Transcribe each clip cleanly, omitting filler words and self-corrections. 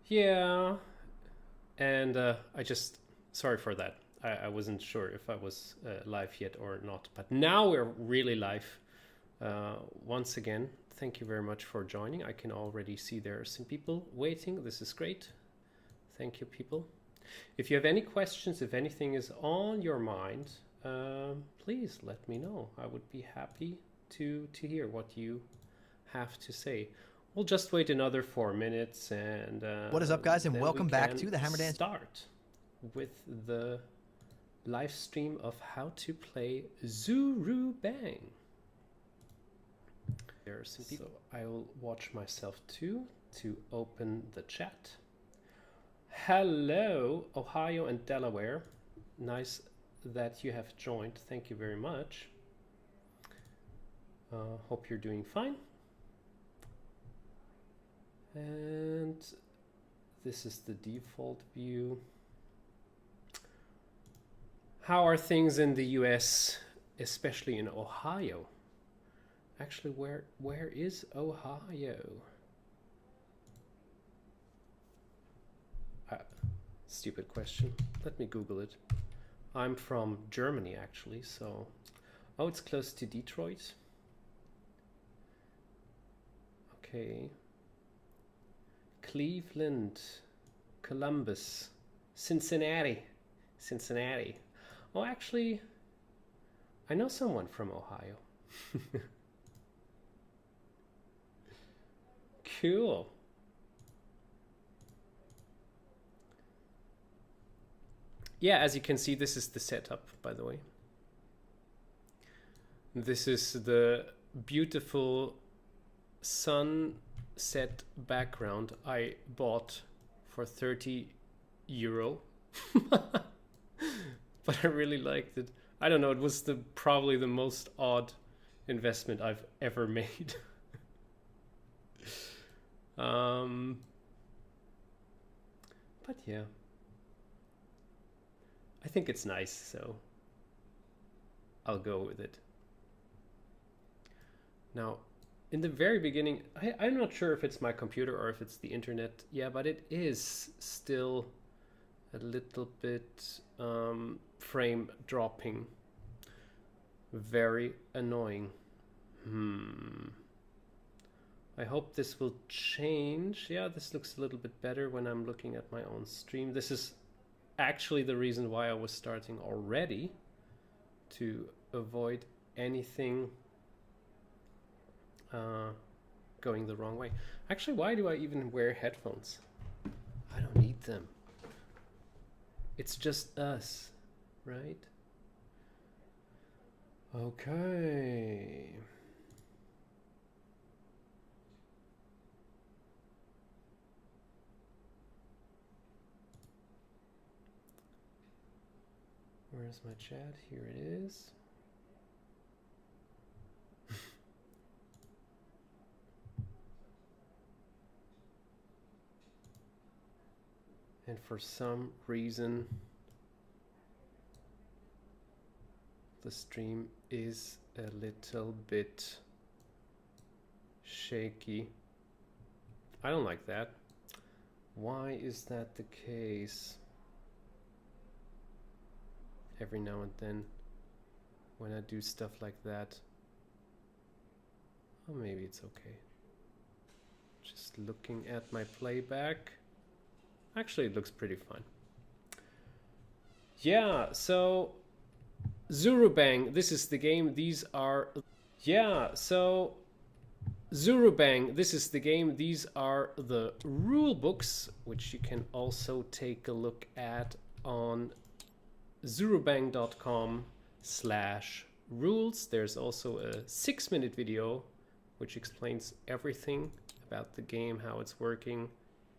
Yeah, and sorry for that. I wasn't sure if I was live yet or not, but now we're really live. Once again, thank you very much for joining. I can already see there are some people waiting. This is great. Thank you, people. If you have any questions, if anything is on your mind, please let me know. I would be happy to hear what you have to say. We'll just wait another 4 minutes and what is up, guys, and welcome back to the Hammer Dance. Start with the live stream of how to play Zurubang. So I'll watch myself too to open the chat. Hello, Ohio and Delaware. Nice that you have joined. Thank you very much. Hope you're doing fine. And this is the default view. How are things in the US, especially in Ohio? Actually, where is Ohio? Stupid question. Let me Google it. I'm from Germany, actually, so... Oh, it's close to Detroit. Okay. Cleveland, Columbus, Cincinnati. Oh, actually, I know someone from Ohio. Cool. Yeah, as you can see, this is the setup, by the way. This is the beautiful sunset background I bought for 30 euro. But I really liked it. I don't know, it was probably the most odd investment I've ever made. But yeah, I think it's nice, so I'll go with it. Now, in the very beginning, I'm not sure if it's my computer or if it's the internet. Yeah, but it is still a little bit frame dropping. Very annoying. I hope this will change. Yeah, this looks a little bit better when I'm looking at my own stream. This is actually the reason why I was starting already, to avoid anything going the wrong way. Actually, why do I even wear headphones? I don't need them. It's just us, right? Okay. Where's my chat? Here it is. And for some reason, the stream is a little bit shaky. I don't like that. Why is that the case? Every now and then, when I do stuff like that. Oh, maybe it's okay. Just looking at my playback. Actually, it looks pretty fine. Yeah, so Zurubang, this is the game. These are... Yeah, so Zurubang, this is the game. These are the rule books, which you can also take a look at on zurubang.com/rules. There's also a 6-minute video which explains everything about the game, how it's working,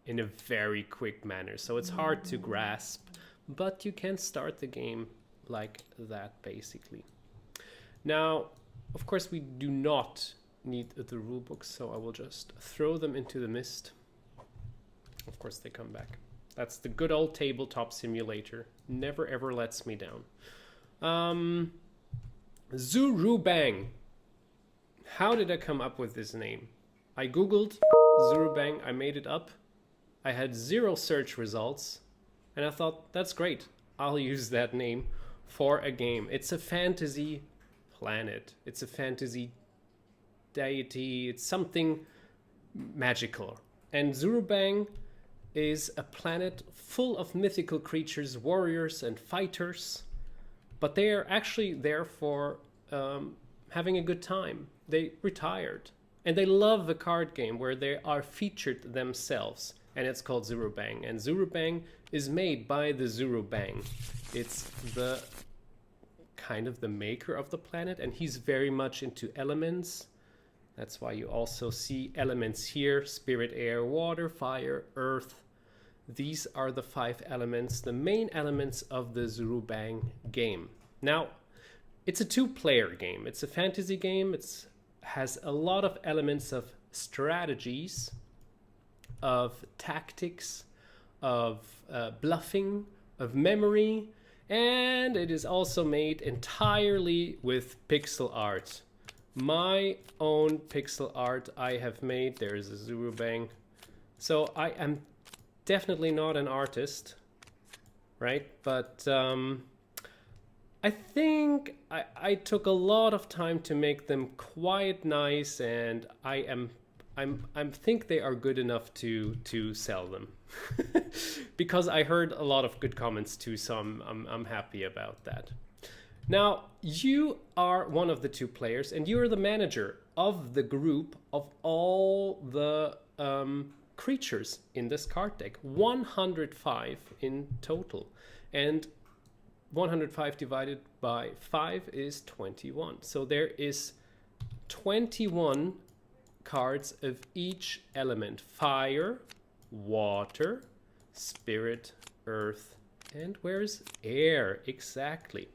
in a very quick manner. So it's hard to grasp, but you can start the game like that, basically. Now, of course, we do not need the rule books, so I will just throw them into the mist. Of course, they come back. That's the good old tabletop simulator. Never ever lets me down. Zurubang. How did I come up with this name? I googled Zurubang, I made it up. I had 0 search results, and I thought, that's great. I'll use that name for a game. It's a fantasy planet. It's a fantasy deity. It's something magical. And Zurubang is a planet full of mythical creatures, warriors and fighters, but they are actually there for having a good time. They retired, and they love a card game where they are featured themselves, and it's called Zurubang. And Zurubang is made by the Zurubang. It's the kind of the maker of the planet, and he's very much into elements. That's why you also see elements here: spirit, air, water, fire, earth. These are the 5 elements, the main elements of the Zurubang game. Now, it's a 2-player game. It's a fantasy game. It has a lot of elements of strategies, of tactics, of bluffing, of memory, and it is also made entirely with pixel art. My own pixel art I have made. There's a Zurubang. So I am definitely not an artist, right? But I think I took a lot of time to make them quite nice, and I think they are good enough to sell them. Because I heard a lot of good comments too, so I'm happy about that. Now, you are one of the 2 players, and you are the manager of the group of all the creatures in this card deck. 105 in total. And 105 divided by 5 is 21. So there is 21 cards of each element: fire, water, spirit, earth, and where's air? Exactly.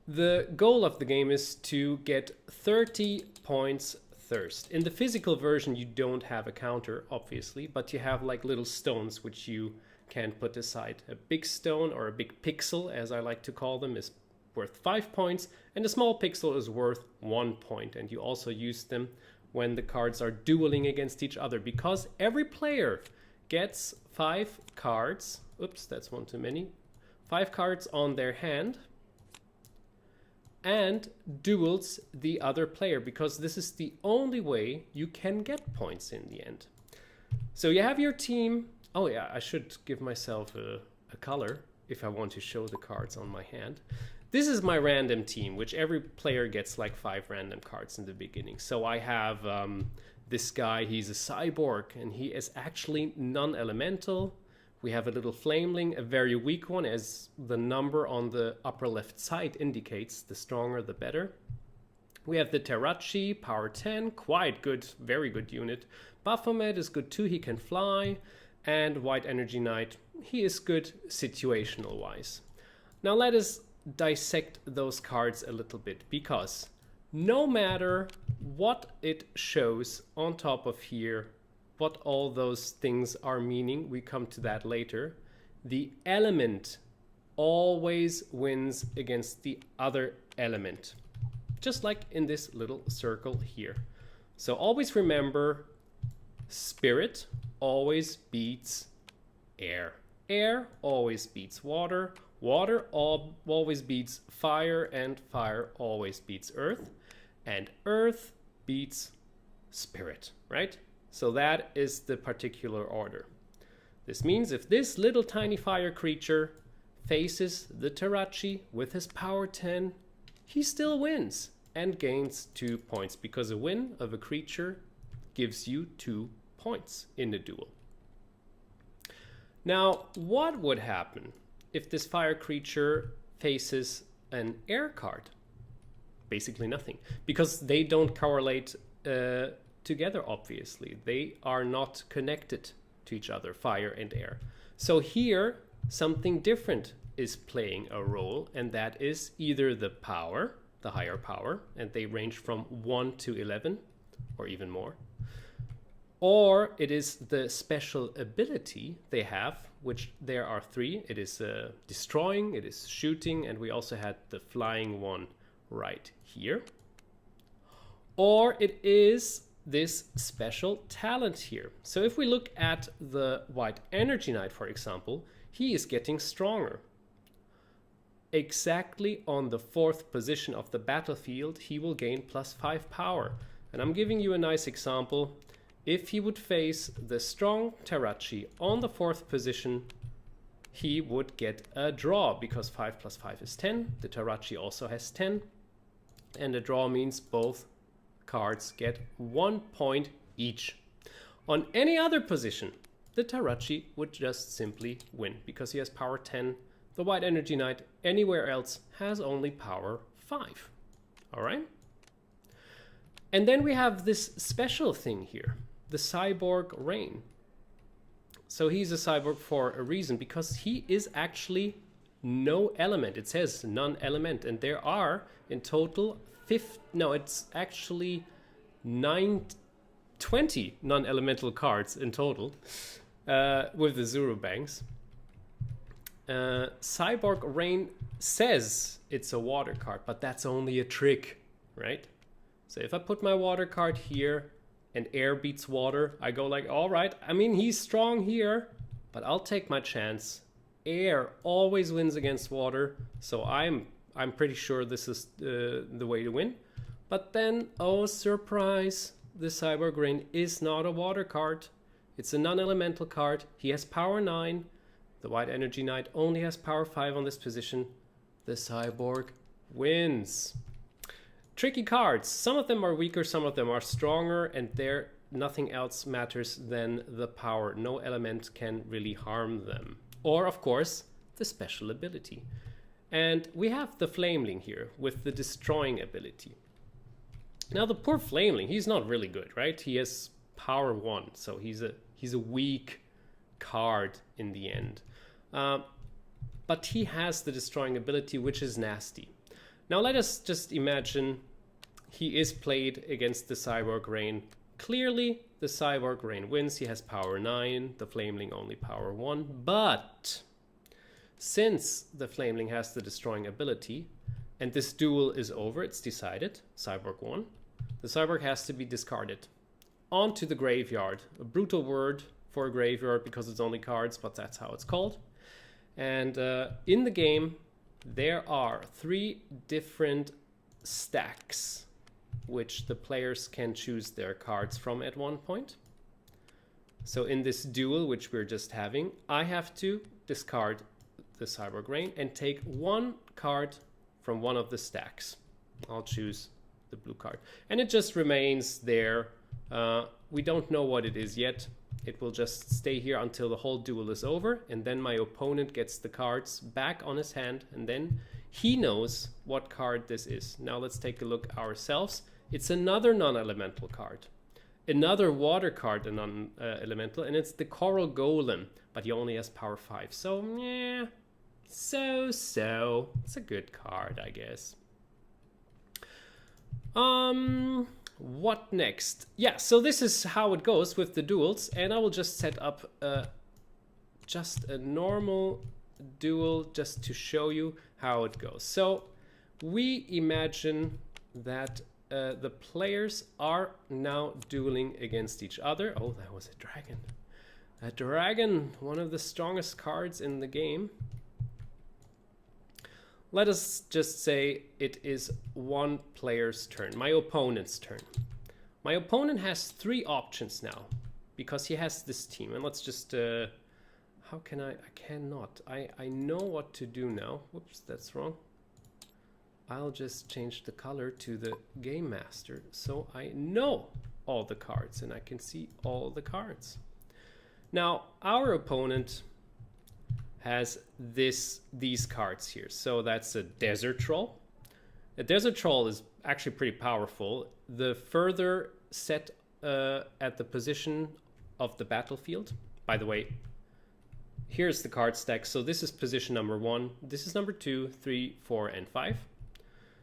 The goal of the game is to get 30 points thirst. In the physical version, you don't have a counter, obviously, but you have like little stones which you can put aside. A big stone, or a big pixel, as I like to call them, is worth 5 points, and a small pixel is worth 1 point. And you also use them when the cards are dueling against each other, because every player gets 5 cards. Oops, that's one too many. 5 cards on their hand, and duels the other player, because this is the only way you can get points in the end. So you have your team. Oh yeah, I should give myself a color if I want to show the cards on my hand. This is my random team, which every player gets like 5 random cards in the beginning. So I have this guy, he's a cyborg, and he is actually non-elemental. We have a little flameling, a very weak one, as the number on the upper left side indicates. The stronger, the better. We have the Terachi, power 10, quite good, very good unit. Baphomet is good too, he can fly. And White Energy Knight, he is good situational wise. Now let us dissect those cards a little bit, because no matter what it shows on top of here, what all those things are meaning, we come to that later, the element always wins against the other element, just like in this little circle here. So always remember, spirit always beats air. Air always beats water. Water always beats fire, and fire always beats earth. And earth beats spirit, right? So that is the particular order. This means if this little tiny fire creature faces the Terachi with his power 10, he still wins and gains 2 points, because a win of a creature gives you 2 points in the duel. Now, what would happen if this fire creature faces an air card? Basically nothing, because they don't correlate together, obviously. They are not connected to each other, fire and air. So here, something different is playing a role, and that is either the power, the higher power, and they range from 1 to 11, or even more. Or it is the special ability they have, which there are 3. It is destroying, it is shooting, and we also had the flying one right here. Or it is this special talent here. So if we look at the White Energy Knight, for example, he is getting stronger. Exactly on the 4th position of the battlefield, he will gain +5 power. And I'm giving you a nice example. If he would face the strong Tarachi on the 4th position, he would get a draw because 5 + 5 is 10. The Tarachi also has 10. And a draw means both cards get 1 point each. On any other position, the Tarachi would just simply win because he has power 10. The White Energy Knight anywhere else has only power 5. All right? And then we have this special thing here, the Cyborg Rain. So he's a cyborg for a reason, because he is actually no element. It says non-element, and there are in total 20 non-elemental cards in total with the Zurubangs. Cyborg Rain says it's a water card, but that's only a trick, right? So if I put my water card here and air beats water, I go like, all right, I mean, he's strong here, but I'll take my chance. Air always wins against water, so I'm pretty sure this is the way to win. But then, oh surprise, the Cyborg Rain is not a water card. It's a non-elemental card. He has power 9. The White Energy Knight only has power 5 on this position. The Cyborg wins. Tricky cards. Some of them are weaker, some of them are stronger, and there nothing else matters than the power. No element can really harm them. Or, of course, the special ability. And we have the Flameling here with the destroying ability. Now the poor Flameling, he's not really good, right? He has power 1, so he's a weak card in the end. But he has the destroying ability, which is nasty. Now let us just imagine he is played against the Cyborg Rain. Clearly, the Cyborg Rain wins. He has power 9, the Flameling only power 1. But since the Flameling has the destroying ability, and this duel is over, it's decided, Cyborg won, the Cyborg has to be discarded onto the graveyard. A brutal word for a graveyard because it's only cards, but that's how it's called. And in the game, there are 3 different stacks which the players can choose their cards from at one point. So in this duel, which we're just having, I have to discard the Cyborg Rain and take 1 card from one of the stacks. I'll choose the blue card. And it just remains there. We don't know what it is yet. It will just stay here until the whole duel is over, and then my opponent gets the cards back on his hand, and then he knows what card this is. Now let's take a look ourselves. It's another non-elemental card. Another water card, a non-elemental, and it's the Coral Golem, but he only has power 5. So, yeah, so. It's a good card, I guess. What next? Yeah, so this is how it goes with the duels, and I will just set up just a normal duel just to show you how it goes. So we imagine that the players are now dueling against each other. Oh, that was a dragon. A dragon, one of the strongest cards in the game. Let us just say it is one player's turn, my opponent's turn. My opponent has 3 options now because he has this team. And let's just, how can I cannot. I know what to do now. Whoops, that's wrong. I'll just change the color to the Game Master so I know all the cards and I can see all the cards. Now, our opponent has these cards here. So that's a Desert Troll. A Desert Troll is actually pretty powerful. The further set at the position of the battlefield. By the way, here's the card stack. So this is position number 1. This is number 2, 3, 4, and 5.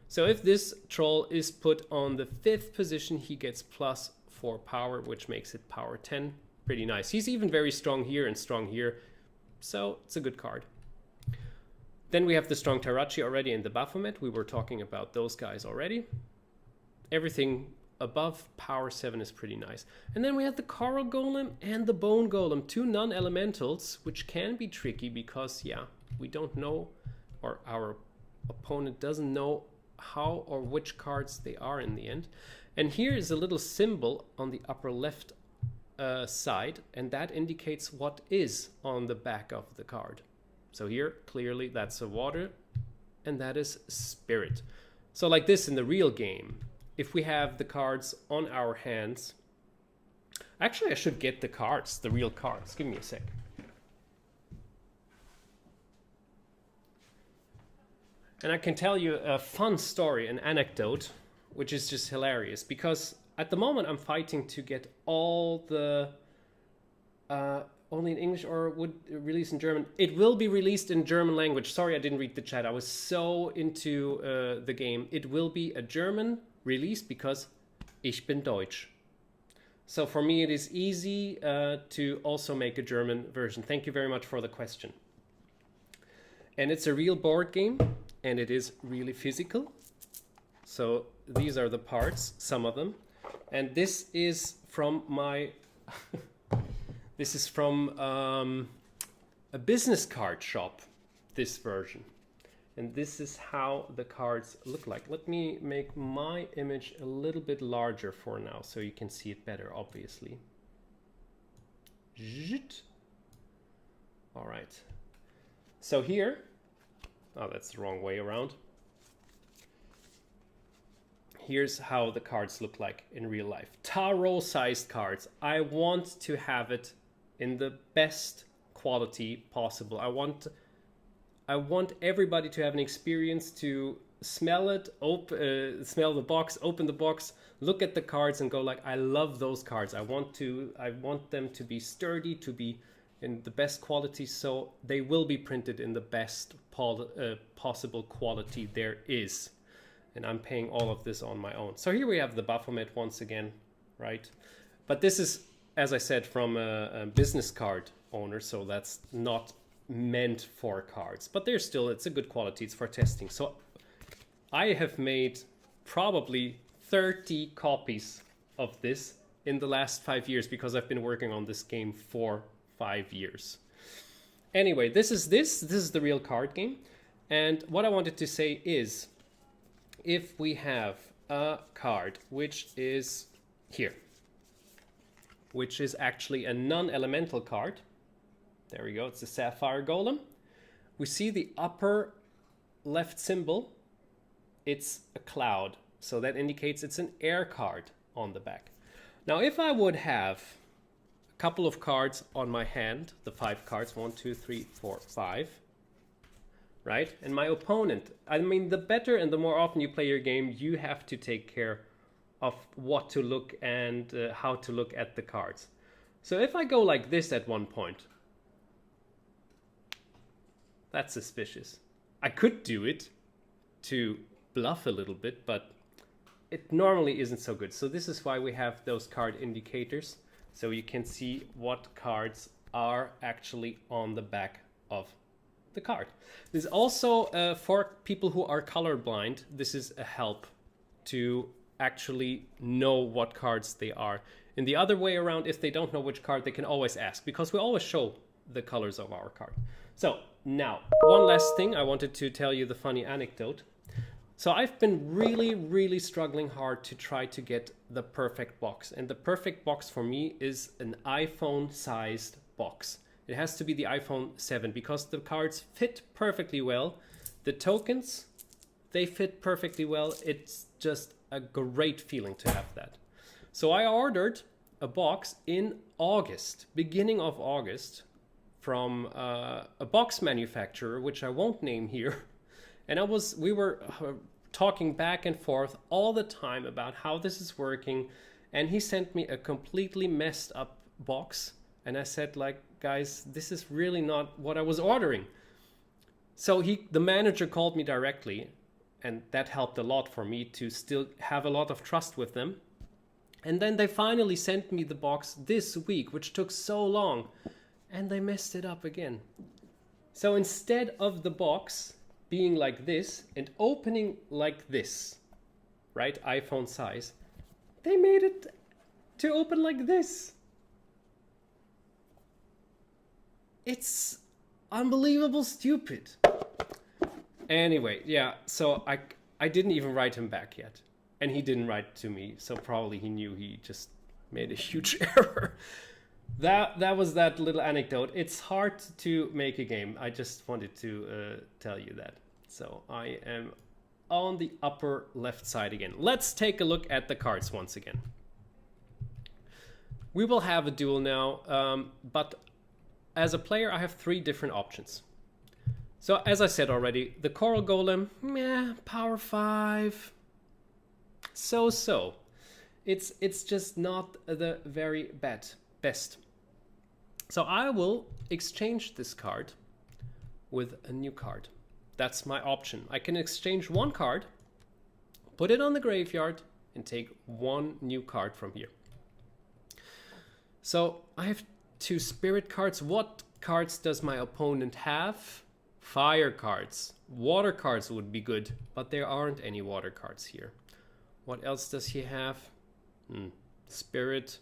So if this troll is put on the 5th position, he gets +4 power, which makes it power 10. Pretty nice. He's even very strong here and strong here. So it's a good card. Then we have the strong Tarachi already in the Baphomet. We were talking about those guys already. Everything above power 7 is pretty nice. And then we have the Coral Golem and the Bone Golem, 2 non-elementals, which can be tricky because, yeah, we don't know, or our opponent doesn't know how or which cards they are in the end. And here is a little symbol on the upper left side, and that indicates what is on the back of the card. So here, clearly, that's a water, and that is spirit. So like this in the real game, if we have the cards on our hands... Actually, I should get the cards, the real cards. Give me a sec. And I can tell you a fun story, an anecdote, which is just hilarious. Because at the moment, I'm fighting to get all the... only in English, or would release in German? It will be released in German language. Sorry, I didn't read the chat. I was so into the game. It will be a German release because ich bin Deutsch. So for me, it is easy to also make a German version. Thank you very much for the question. And it's a real board game, and it is really physical. So these are the parts, some of them. And this is from my... This is from a business card shop, this version. And this is how the cards look like. Let me make my image a little bit larger for now so you can see it better, obviously. All right. So here, oh, that's the wrong way around. Here's how the cards look like in real life. Tarot-sized cards. I want to have it in the best quality possible. I want everybody to have an experience to smell it, smell the box, open the box, look at the cards and go like, I love those cards. I want them to be sturdy, to be in the best quality, so they will be printed in the best possible quality there is. And I'm paying all of this on my own. So here we have the Baphomet once again, right? But this is, as I said, from a business card owner, so that's not meant for cards. But there's still, it's a good quality, it's for testing. So I have made probably 30 copies of this in the last 5 years because I've been working on this game for 5 years. Anyway, this is the real card game. And what I wanted to say is, if we have a card which is here, which is actually a non-elemental card. There we go, it's the Sapphire Golem. We see the upper left symbol, it's a cloud. So that indicates it's an air card on the back. Now, if I would have a couple of cards on my hand, the 5 cards, 1, 2, 3, 4, 5, right? And my opponent, I mean, the better and the more often you play your game, you have to take care of what to look and how to look at the cards. So if I go like this at one point, that's suspicious. I could do it to bluff a little bit, but it normally isn't so good. So this is why we have those card indicators, so you can see what cards are actually on the back of the card. This is also for people who are colorblind. This is a help to actually know what cards they are. In the other way around, if they don't know which card, they can always ask, because we always show the colors of our card. So now, one last thing, I wanted to tell you the funny anecdote. So I've been really struggling hard to try to get the perfect box. And the perfect box for me is an iPhone-sized box. It has to be the iPhone 7 because the cards fit perfectly well. The tokens, they fit perfectly well. It's just a great feeling to have that. So I ordered a box in August, beginning of August, from a box manufacturer, which I won't name here. And we were talking back and forth all the time about how this is working. And he sent me a completely messed up box. And I said, like, guys, this is really not what I was ordering. So the manager called me directly, and that helped a lot for me to still have a lot of trust with them. And then they finally sent me the box this week, which took so long, and they messed it up again. So instead of the box being like this and opening like this, right, iPhone size, They made it to open like this. It's unbelievable stupid. Anyway, yeah, so I didn't even write him back yet. And he didn't write to me, so probably he knew he just made a huge error. That was that little anecdote. It's hard to make a game. I just wanted to tell you that. So I am on the upper left side again. Let's take a look at the cards once again. We will have a duel now, but as a player I have 3 different options. So as I said already, the Coral Golem, power 5, so. It's just not the very best. So I will exchange this card with a new card. That's my option. I can exchange 1 card, put it on the graveyard, and take 1 new card from here. So I have 2 spirit cards. What cards does my opponent have? Fire cards. Water cards would be good, but there aren't any water cards here. What else does he have? Spirit.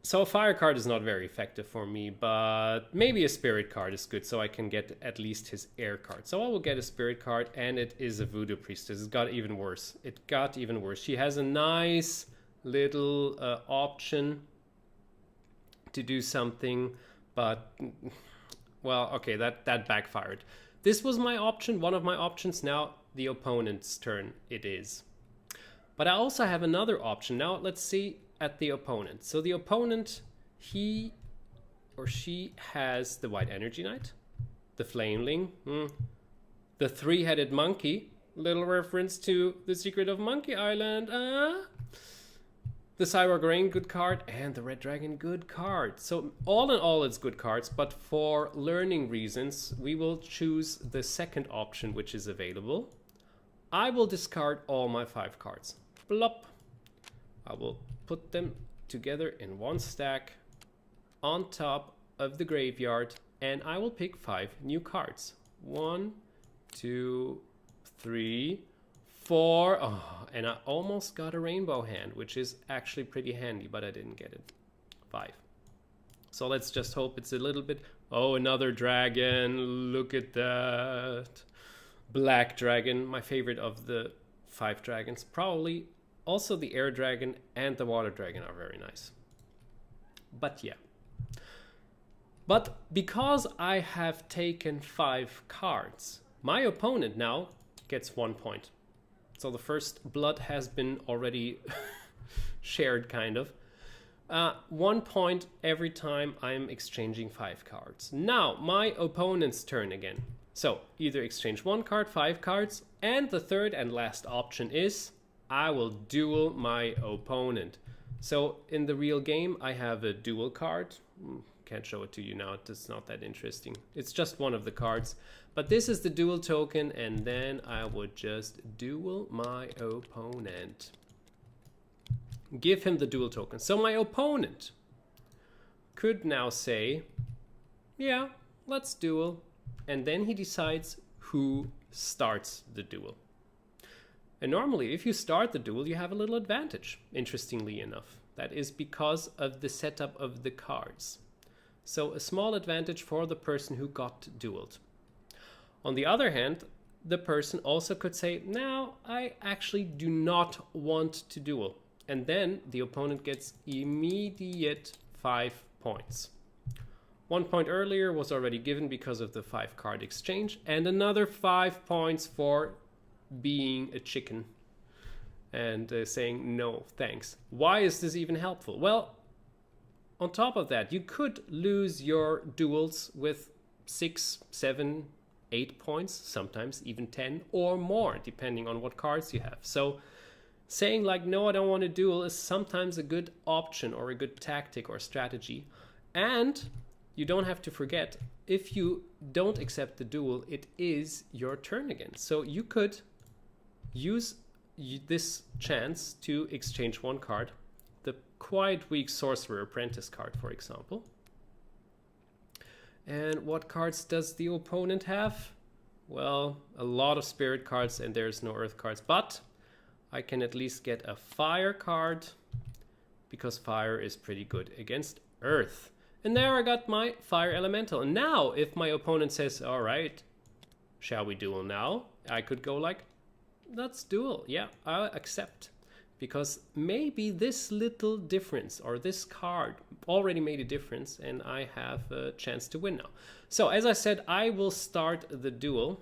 So a fire card is not very effective for me, but maybe a spirit card is good, so I can get at least his air card. So I will get a spirit card, and it is a voodoo priestess. It got even worse. She has a nice little option to do something, but well, okay, that backfired. This was my option, one of my options. Now the opponent's turn it is. But I also have another option. Now let's see at the opponent. So the opponent, he or she has the White Energy Knight, the Flameling, the 3-headed monkey, little reference to The Secret of Monkey Island, the Cyborg Rain, good card, and the Red Dragon, good card. So all in all, it's good cards, but for learning reasons, we will choose the second option, which is available. I will discard all my 5 cards. Plop. I will put them together in 1 stack on top of the graveyard, and I will pick 5 new cards. 1, 2, 3, 4. Oh, and I almost got a rainbow hand, which is actually pretty handy, but I didn't get it. 5. So let's just hope it's a little bit. Oh, another dragon. Look at that. Black dragon, my favorite of the 5 dragons. Probably also the air dragon and the water dragon are very nice. But yeah. But because I have taken 5 cards, my opponent now gets 1 point. So the first blood has been already shared, kind of. 1 point every time I'm exchanging 5 cards. Now, my opponent's turn again. So, either exchange 1 card, 5 cards, and the third and last option is I will duel my opponent. So, in the real game, I have a duel card. Can't show it to you now, it's not that interesting. It's just one of the cards. But this is the duel token, and then I would just duel my opponent. Give him the duel token. So my opponent could now say, yeah, let's duel. And then he decides who starts the duel. And normally, if you start the duel, you have a little advantage, interestingly enough. That is because of the setup of the cards. So a small advantage for the person who got dueled. On the other hand, the person also could say, no, I actually do not want to duel. And then the opponent gets immediate 5 points. 1 point earlier was already given because of the 5 card exchange, and another 5 points for being a chicken and saying no thanks. Why is this even helpful? Well, on top of that, you could lose your duels with 6, 7, 8 points, sometimes even 10 or more, depending on what cards you have. So saying like, no, I don't want to duel is sometimes a good option or a good tactic or strategy. And you don't have to forget, if you don't accept the duel, it is your turn again. So you could use this chance to exchange 1 card, the quite weak Sorcerer Apprentice card, for example. And what cards does the opponent have? Well, a lot of spirit cards, and there's no earth cards, but I can at least get a fire card, because fire is pretty good against earth. And there I got my fire elemental. And now if my opponent says, all right, shall we duel now? I could go like, let's duel. Yeah, I'll accept. Because maybe this little difference or this card already made a difference and I have a chance to win now. So as I said, I will start the duel.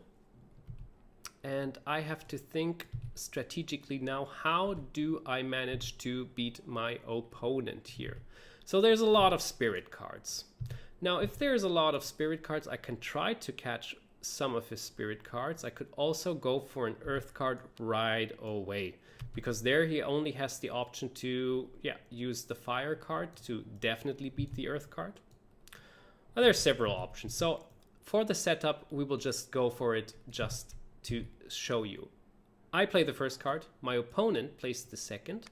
And I have to think strategically now, how do I manage to beat my opponent here? So there's a lot of spirit cards. Now, if there's a lot of spirit cards, I can try to catch some of his spirit cards. I could also go for an earth card right away, because there he only has the option to use the fire card to definitely beat the earth card. Well, there's several options. So for the setup, we will just go for it just to show you. I play the first card, my opponent plays the second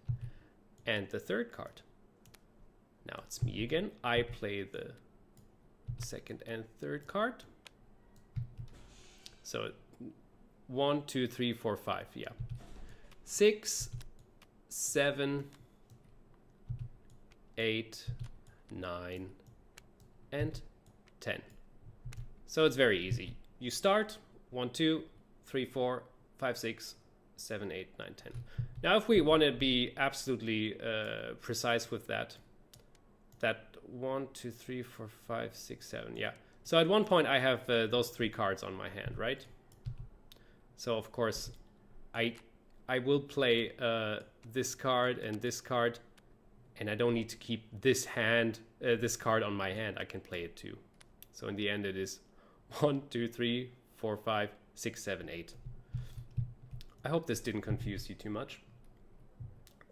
and the third card. Now it's me again. I play the second and third card. So 1, 2, 3, 4, 5, yeah. 6, 7, 8, 9, and 10. So it's very easy. You start 1, 2, 3, 4, 5, 6, 7, 8, 9, 10. Now if we want to be absolutely precise with that 1, 2, 3, 4, 5, 6, 7, yeah. So at one point I have those 3 cards on my hand, right? So of course I will play this card, and I don't need to keep this card on my hand. I can play it too. So in the end it is 1, 2, 3, 4, 5, 6, 7, 8. I hope this didn't confuse you too much.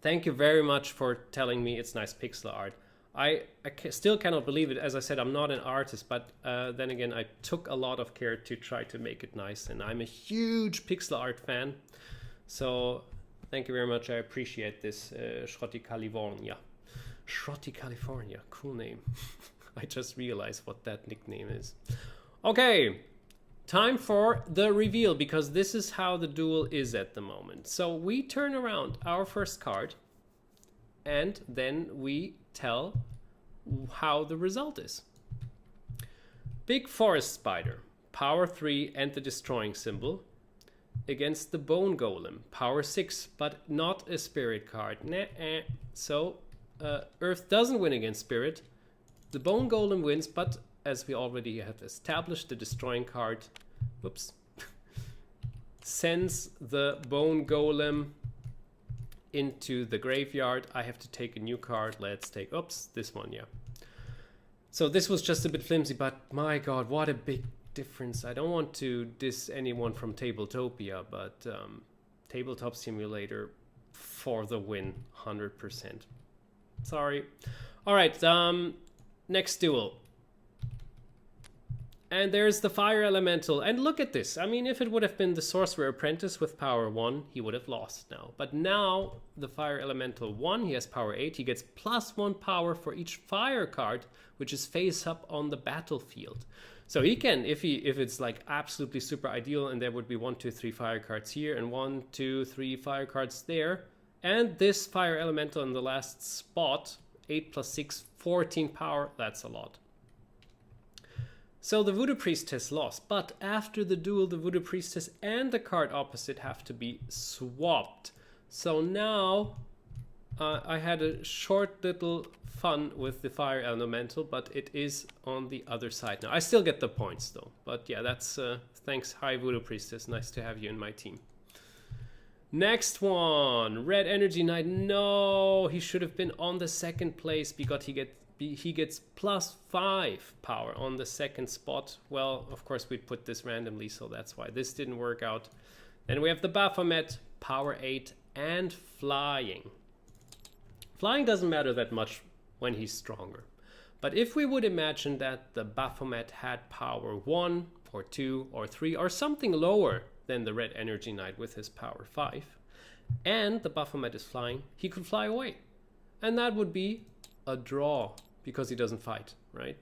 Thank you very much for telling me it's nice pixel art. I still cannot believe it. As I said, I'm not an artist, but then again, I took a lot of care to try to make it nice, and I'm a huge pixel art fan. So thank you very much. I appreciate this, Shrotti California. Shrotti California, cool name. I just realized what that nickname is. Okay, time for the reveal, because this is how the duel is at the moment. So we turn around our first card, and then we tell how the result is. Big Forest Spider, power 3 and the destroying symbol, against the Bone Golem, power 6, but not a spirit card. Nah-eh. So Earth doesn't win against spirit. The Bone Golem wins, but as we already have established, the destroying card, whoops, sends the Bone Golem into the graveyard. I have to take a new card. Let's take, oops, this one, yeah. So this was just a bit flimsy, but my god, what a big difference. I don't want to diss anyone from Tabletopia, but Tabletop Simulator for the win, 100%. Sorry. All right, next duel. And there's the Fire Elemental. And look at this. I mean, if it would have been the Sorcerer Apprentice with power 1, he would have lost now. But now, the Fire Elemental 1, he has power 8. He gets +1 power for each fire card, which is face up on the battlefield. So he can, if it's like absolutely super ideal, and there would be 1, 2, 3 fire cards here, and 1, 2, 3 fire cards there. And this Fire Elemental in the last spot, 8 + 6, 14 power, that's a lot. So the Voodoo Priestess lost, but after the duel, the Voodoo Priestess and the card opposite have to be swapped. So now I had a short little fun with the Fire Elemental, but it is on the other side now. I still get the points though, but yeah, that's thanks. Hi Voodoo Priestess, nice to have you in my team. Next one, Red Energy Knight. No, he should have been on the second place because he gets +5 power on the second spot. Well, of course we put this randomly, so that's why this didn't work out. Then we have the Baphomet, power 8 and flying. Flying doesn't matter that much when he's stronger. But if we would imagine that the Baphomet had power 1 or 2 or 3 or something lower than the Red Energy Knight with his power 5, and the Baphomet is flying, he could fly away. And that would be a draw, because he doesn't fight, right?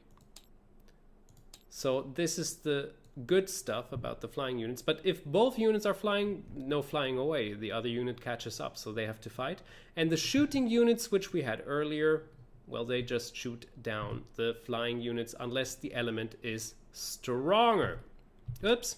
So this is the good stuff about the flying units. But if both units are flying, no flying away. The other unit catches up, so they have to fight. And the shooting units, which we had earlier, well, they just shoot down the flying units unless the element is stronger. Oops.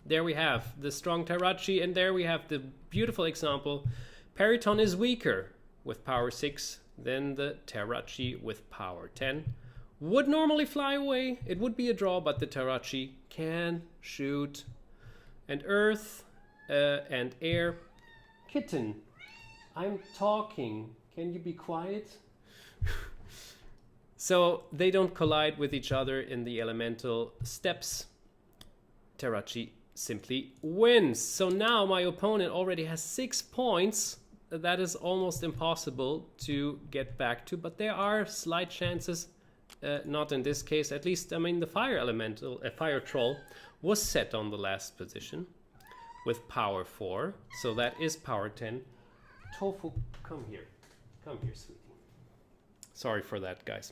There we have the strong Tarachi, and there we have the beautiful example. Periton is weaker with power 6 than the Tarachi with power 10. Would normally fly away. It would be a draw, but the Tarachi can shoot. And earth and air. Kitten, I'm talking. Can you be quiet? So they don't collide with each other in the elemental steps. Tarachi simply wins. So now my opponent already has 6 points. That is almost impossible to get back to, but there are slight chances. Not in this case, at least. I mean, the fire elemental, fire troll, was set on the last position with power 4, so that is power 10. Tofu, come here, sweetie. Sorry for that, guys.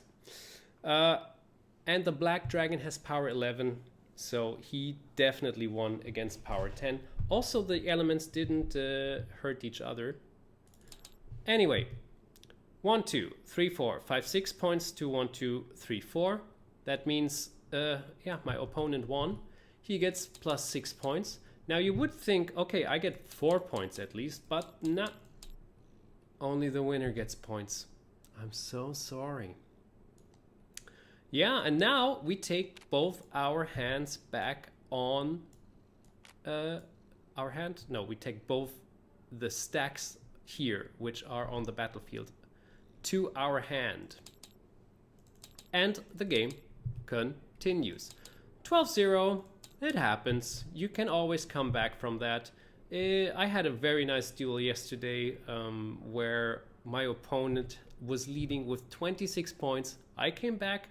And the black dragon has power 11, so he definitely won against power 10. Also, the elements didn't hurt each other. Anyway. 1, 2, 3, 4, 5, 6 points to 1, 2, 3, 4. That means, yeah, my opponent won. He gets plus 6 points. Now you would think, okay, I get 4 points at least, but not. Only the winner gets points. I'm so sorry. Yeah, and now we take both our hands back on our hand. No, we take both the stacks here, which are on the battlefield, to our hand. And the game continues. 12-0, it happens. You can always come back from that. I had a very nice duel yesterday where my opponent was leading with 26 points. I came back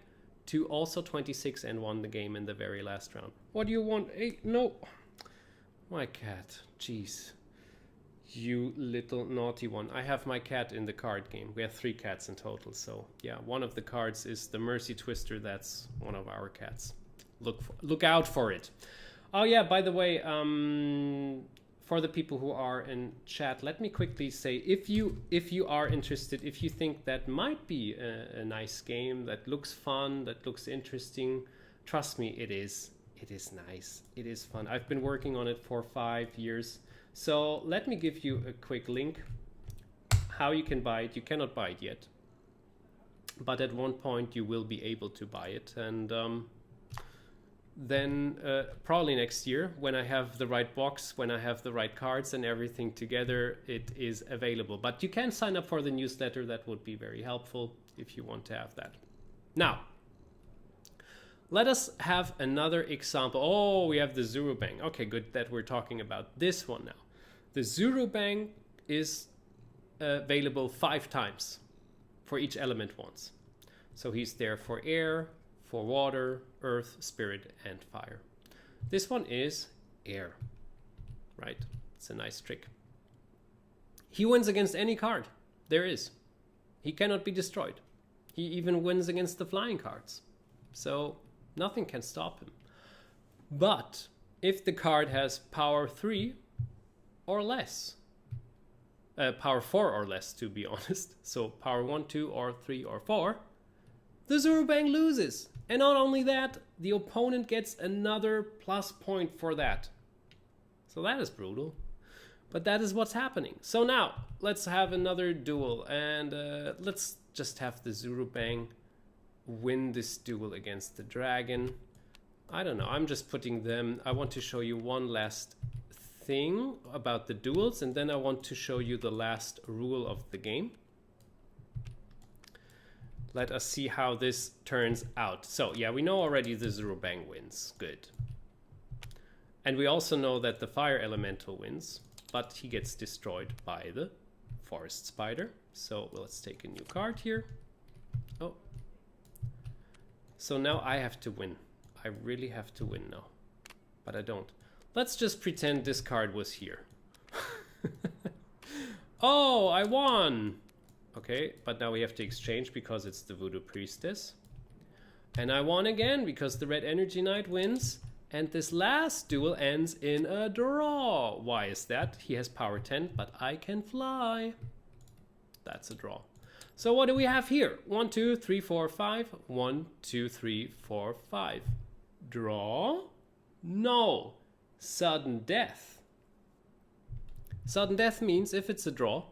to also 26 and won the game in the very last round. What do you want? Hey, no. My cat, jeez. You little naughty one. I have my cat in the card game. We have 3 cats in total. So yeah, one of the cards is the Mercy Twister. That's one of our cats. Look out for it. Oh yeah, by the way, for the people who are in chat, let me quickly say, if you are interested, if you think that might be a nice game, that looks fun, that looks interesting, trust me, it is. It is nice. It is fun. I've been working on it for 5 years. So let me give you a quick link how you can buy it. You cannot buy it yet, but at one point you will be able to buy it. And then probably next year, when I have the right box, when I have the right cards and everything together, it is available. But you can sign up for the newsletter. That would be very helpful if you want to have that. Now, let us have another example. Oh, we have the Zurubang. Okay, good that we're talking about this one now. The Zurubang is available 5 times for each element once. So he's there for air, for water, earth, spirit, and fire. This one is air, right? It's a nice trick. He wins against any card there is. He cannot be destroyed. He even wins against the flying cards. So nothing can stop him. But if the card has power 3 or less, power 4 or less to be honest, so power 1, 2, or 3 or 4, the Zurubang loses. And not only that, the opponent gets another plus point for that. So that is brutal. But that is what's happening. So now, let's have another duel. And let's just have the Zurubang win this duel against the dragon. I don't know, I'm just putting them. I want to show you one last thing about the duels, and then I want to show you the last rule of the game. Let us see how this turns out. So yeah, we know already the Zurubang wins. Good. And we also know that the fire elemental wins, but he gets destroyed by the forest spider. So let's take a new card here. Oh. So now I have to win. I really have to win now. But I don't. Let's just pretend this card was here. Oh, I won! Okay, but now we have to exchange because it's the Voodoo Priestess. And I won again because the red energy knight wins. And this last duel ends in a draw. Why is that? He has power 10, but I can fly. That's a draw. So what do we have here? 1, 2, 3, 4, 5. 1, 2, 3, 4, 5. Draw? No. Sudden death. Sudden death means if it's a draw,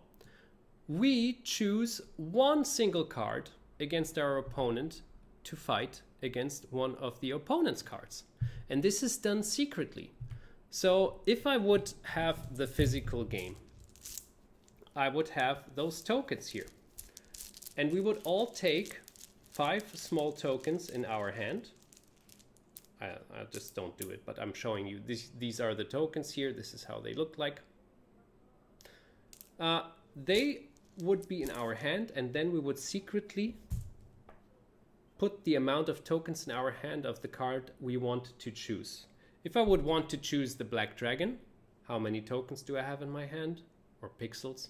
we choose one single card against our opponent to fight against one of the opponent's cards. And this is done secretly. So if I would have the physical game, I would have those tokens here. And we would all take 5 small tokens in our hand. I just don't do it, but I'm showing you. These are the tokens here. This is how they look like. They would be in our hand, and then we would secretly put the amount of tokens in our hand of the card we want to choose. If I would want to choose the black dragon, how many tokens do I have in my hand? Or pixels?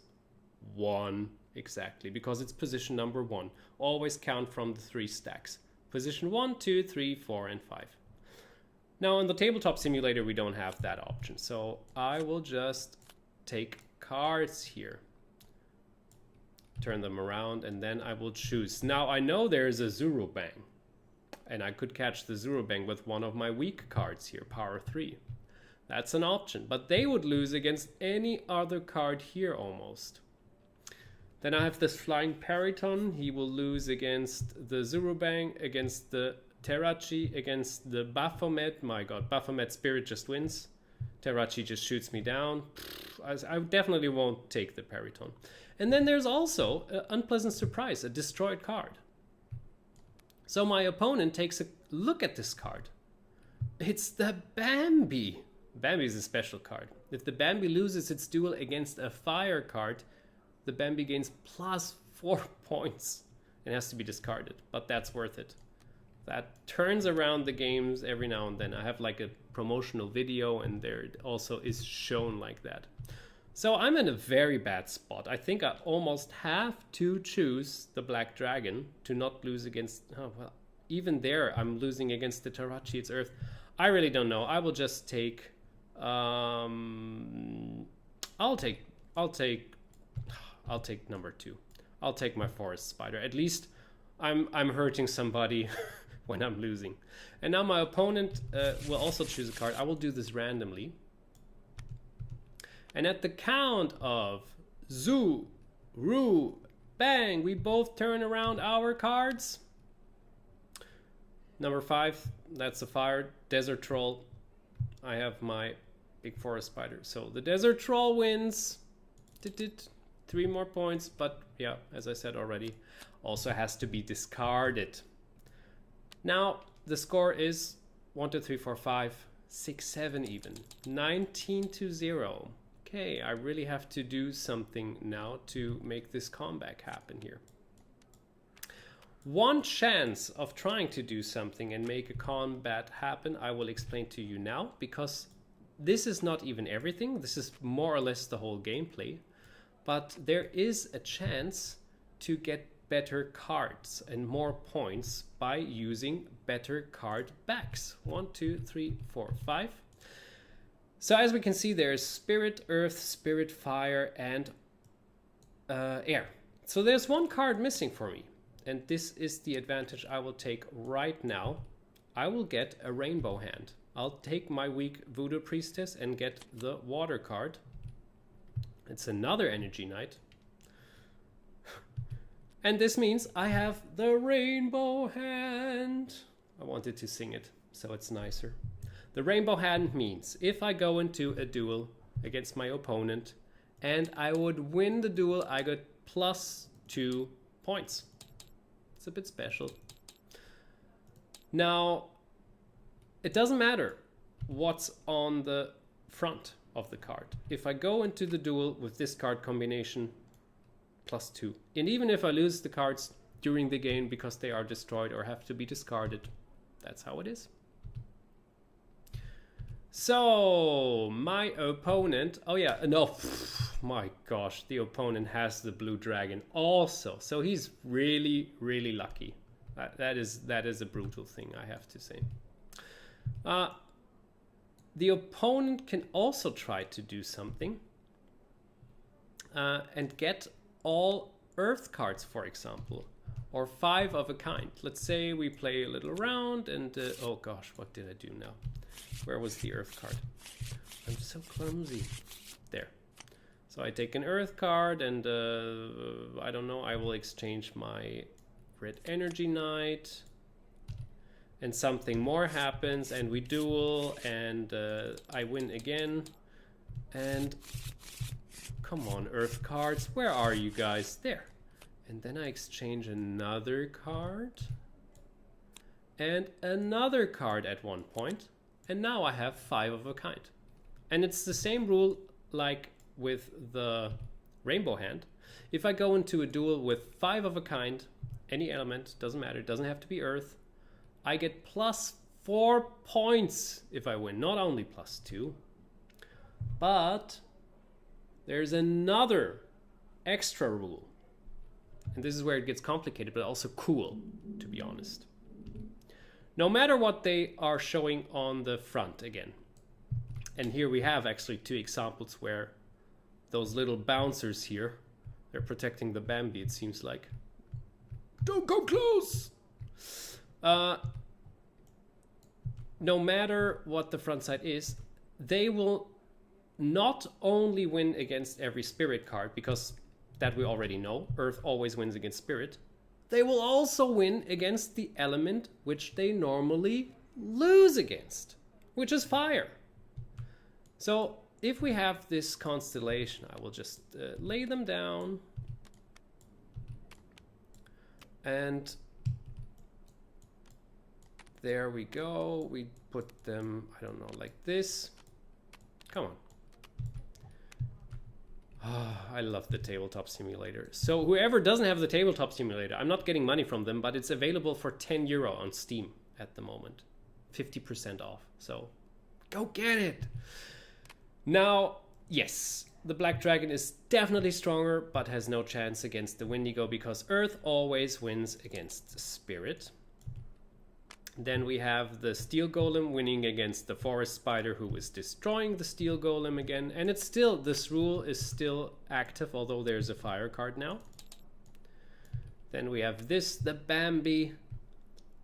1, exactly, because it's position number 1. Always count from the 3 stacks. Position 1, 2, 3, 4, and 5. Now on the tabletop simulator we don't have that option, so I will just take cards here. Turn them around, and then I will choose. Now I know there's a Zurubang, and I could catch the Zurubang with one of my weak cards here, power 3. That's an option, but they would lose against any other card here almost. Then I have this Flying Periton. He will lose against the Zurubang, against the Terrachi, against the Baphomet. My god, Baphomet Spirit just wins. Terrachi just shoots me down. I definitely won't take the Periton. And then there's also an unpleasant surprise, a destroyed card. So my opponent takes a look at this card. It's the Bambi. Bambi is a special card. If the Bambi loses its duel against a fire card, the Bambi gains +4 points. It has to be discarded, but that's worth it. That turns around the games every now and then. I have like a promotional video, and there it also is shown like that. So I'm in a very bad spot. I think I almost have to choose the Black Dragon to not lose against... Oh, well, even there I'm losing against the Terrachi, it's Earth. I really don't know. I will just take... I'll take number 2. I'll take my Forest Spider. At least I'm hurting somebody when I'm losing. And now my opponent will also choose a card. I will do this randomly. And at the count of Zoo, Roo, Bang, we both turn around our cards. Number 5, that's a fire. Desert Troll. I have my big Forest Spider. So the Desert Troll wins. 3 more points, but yeah, as I said already, also has to be discarded. Now the score is 1, 2, 3, 4, 5, 6, 7 even. 19-0. Okay, I really have to do something now to make this comeback happen here. One chance of trying to do something and make a combat happen, I will explain to you now, because this is not even everything. This is more or less the whole gameplay. But there is a chance to get better cards and more points by using better card backs. 1, 2, 3, 4, 5. So as we can see, there's Spirit, Earth, Spirit, Fire, and Air. So there's one card missing for me. And this is the advantage I will take right now. I will get a Rainbow Hand. I'll take my weak Voodoo Priestess and get the Water card. It's another Energy Knight. And this means I have the Rainbow Hand. I wanted to sing it, so it's nicer. The Rainbow Hand means if I go into a duel against my opponent and I would win the duel, I got +2 points. It's a bit special. Now, it doesn't matter what's on the front of the card. If I go into the duel with this card combination, +2. And even if I lose the cards during the game because they are destroyed or have to be discarded, that's how it is. So, my opponent... Oh yeah, no. My gosh, the opponent has the blue dragon also. So he's really, really lucky. That is a brutal thing, I have to say. The opponent can also try to do something and get all Earth cards, for example, or 5 of a kind. Let's say we play a little round and oh gosh, what did I do now? Where was the Earth card? I'm so clumsy. There. So I take an Earth card and I don't know, I will exchange my Red Energy Knight and something more happens and we duel and I win again. And come on, Earth cards, where are you guys? There. And then I exchange another card and another card at one point. And now I have 5 of a kind. And it's the same rule like with the rainbow hand. If I go into a duel with 5 of a kind, any element, doesn't matter, it doesn't have to be Earth, I get +4 points if I win, not only +2. But there's another extra rule. And this is where it gets complicated, but also cool, to be honest. No matter what they are showing on the front again. And here we have actually 2 examples where those little bouncers here, they're protecting the Bambi, it seems like. Don't come close! No matter what the front side is, they will not only win against every spirit card, because that we already know, Earth always wins against spirit. They will also win against the element which they normally lose against, which is fire. So if we have this constellation, I will just lay them down. And there we go. We put them, I don't know, like this. Come on. Oh, I love the tabletop simulator. So whoever doesn't have the tabletop simulator, I'm not getting money from them, but it's available for €10 on Steam at the moment. 50% off. So go get it. Now, yes, the Black Dragon is definitely stronger, but has no chance against the Wendigo because Earth always wins against Spirit. Then we have the Steel Golem winning against the Forest Spider, who is destroying the Steel Golem again. And it's still, this rule is still active, although there's a fire card now. Then we have this, the Bambi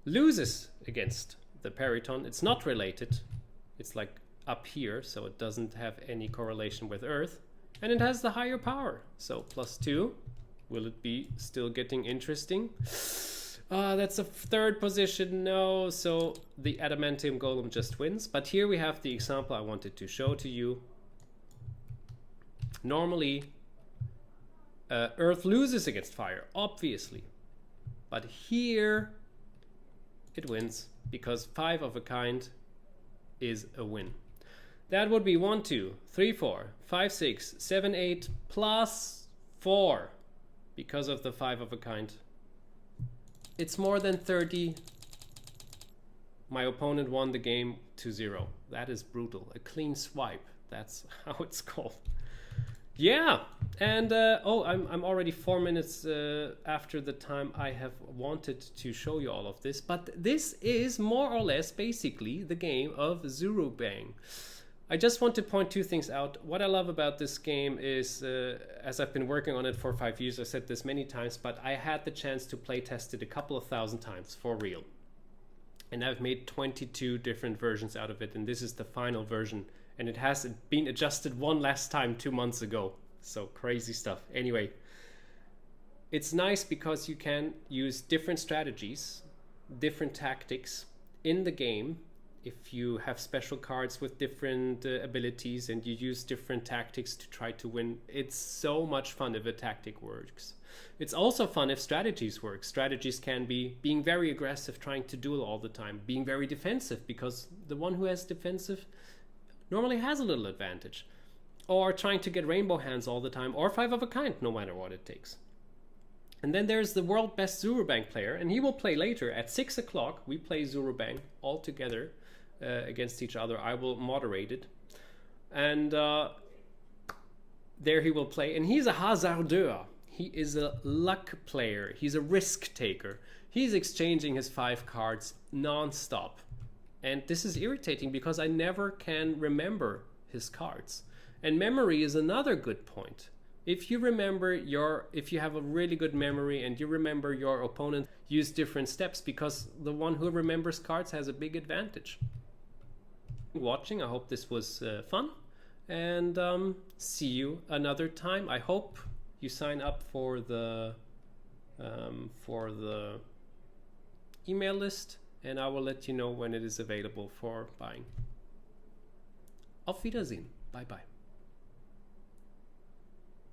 loses against the Periton. It's not related. It's like up here, so it doesn't have any correlation with Earth. And it has the higher power, so +2. Will it be still getting interesting? That's a 3rd position, no, so the Adamantium Golem just wins. But here we have the example I wanted to show to you. Normally, Earth loses against fire, obviously. But here, it wins, because 5 of a kind is a win. That would be 1, 2, 3, 4, 5, 6, 7, 8, +4, because of the 5 of a kind. It's more than 30. My opponent won the game 2-0. That is brutal. A clean swipe. That's how it's called. Yeah. And I'm already 4 minutes after the time I have wanted to show you all of this. But this is more or less basically the game of Zurubang. I just want to point 2 things out. What I love about this game is, as I've been working on it for 5 years, I said this many times, but I had the chance to play test it a couple of thousand times for real. And I've made 22 different versions out of it, and this is the final version. And it has been adjusted one last time 2 months ago. So crazy stuff. Anyway, it's nice because you can use different strategies, different tactics in the game. If you have special cards with different abilities and you use different tactics to try to win, it's so much fun if a tactic works. It's also fun if strategies work. Strategies can be being very aggressive, trying to duel all the time, being very defensive because the one who has defensive normally has a little advantage, or trying to get rainbow hands all the time, or 5 of a kind, no matter what it takes. And then there's the world best Zurubang player, and he will play later at 6 o'clock. We play Zurubang all together. Against each other. I will moderate it, and there he will play, and he's a hasardeur. He is a luck player. He's a risk taker. He's exchanging his 5 cards non-stop. And this is irritating because I never can remember his cards. And memory is another good point. If you have a really good memory and you remember your opponent, use different steps, because the one who remembers cards has a big advantage. Watching, I hope this was fun, and see you another time. I hope you sign up for the email list, and I will let you know when it is available for buying. Auf Wiedersehen. Bye bye.